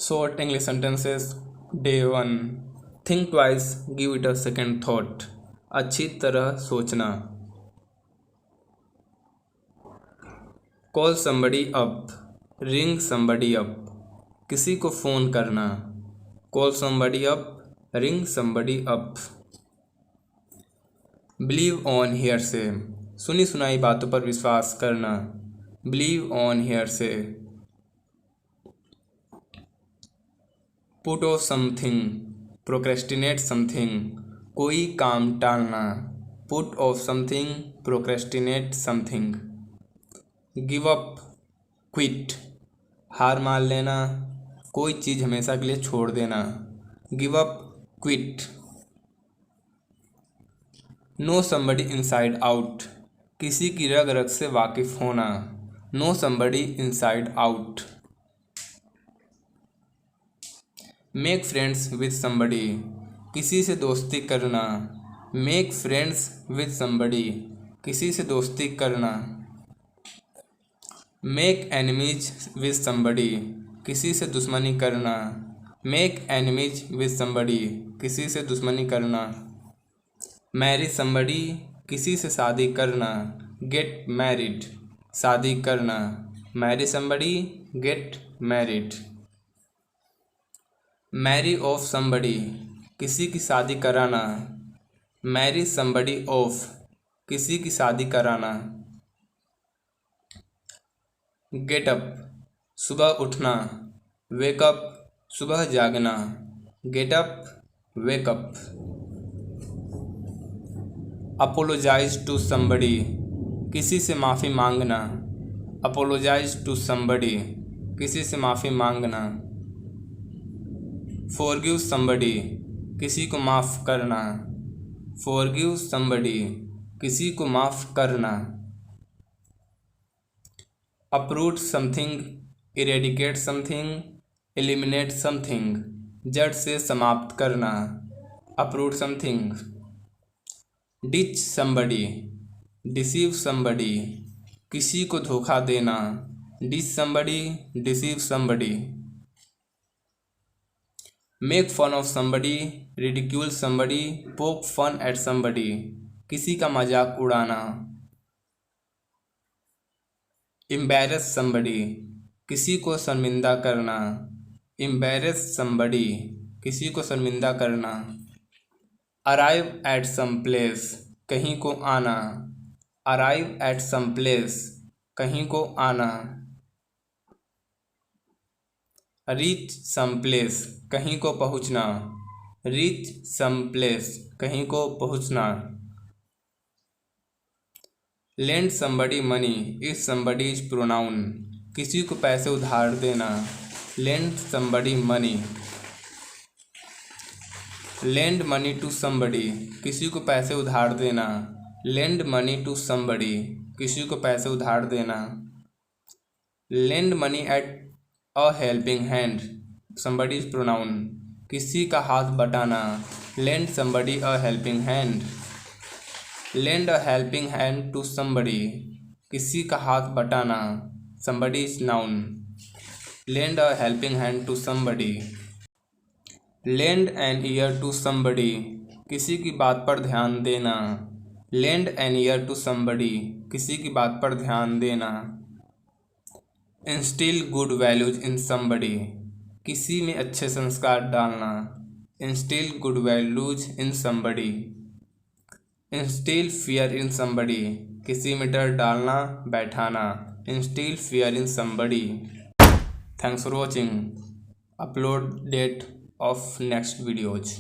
Short English sentences. Day 1. Think twice, give it a second thought. अच्छी तरह सोचना. Call somebody up. Ring somebody up. किसी को phone करना. Call somebody up. Ring somebody up. Believe on hearsay. सुनी सुनाई बातों पर विश्वास करना. Believe on hearsay. Put off something. Procrastinate something. कोई काम टालना. Put off something. Procrastinate something. Give up. Quit. हार मान लेना. कोई चीज़ हमेशा के लिए छोड़ देना. Give up. Quit. Know somebody inside out. किसी की रग रग से वाकिफ़ होना. Know somebody inside out. Make friends with somebody. किसी से दोस्ती करना. Make friends with somebody. किसी से दोस्ती करना. Make enemies with somebody. किसी से दुश्मनी करना. Make enemies with somebody. किसी से दुश्मनी करना. Marry somebody. किसी से शादी करना. Get married. शादी करना. Marry somebody. Get married. Marry off somebody. किसी की शादी कराना. Marry somebody off. किसी की शादी कराना. Get up. सुबह उठना. Wake up. सुबह जागना. Get up. Wake up. Apologize to somebody. किसी से माफ़ी मांगना. Apologize to somebody. किसी से माफ़ी मांगना. Forgive somebody. किसी को माफ़ करना. Forgive somebody. किसी को माफ़ करना. Uproot something. Eradicate something. Eliminate something. जड़ से समाप्त करना. Uproot something. Ditch somebody. Deceive somebody. किसी को धोखा देना. Ditch somebody. Deceive somebody. Make fun of somebody. Ridicule somebody. Poke fun at somebody. किसी का मजाक उड़ाना. Embarrass somebody. किसी को शर्मिंदा करना. Embarrass somebody. किसी को शर्मिंदा करना. Arrive at some place. कहीं को आना. Arrive at some place. कहीं को आना. Reach some place. कहीं को पहुँचना. Reach some place. कहीं को पहुँचना. Lend somebody money if somebody is pronoun. किसी को पैसे उधार देना. Lend somebody money. Lend money to somebody. किसी को पैसे उधार देना. Lend money to somebody. किसी को पैसे उधार देना. Lend money at a helping hand. Somebody is pronoun. किसी का हाथ बटाना. Lend somebody a helping hand. Lend a helping hand to somebody. किसी का हाथ बटाना. Somebody is noun. Lend a helping hand to somebody. Lend an ear to somebody. किसी की बात पर ध्यान देना. Lend an ear to somebody. किसी की बात पर ध्यान देना. Instill good values in somebody. किसी में अच्छे संस्कार डालना. Instill good values in somebody. Instill fear in somebody. किसी में डर डालना, बैठाना. Instill fear in somebody. Thanks for watching. Upload date of next videos.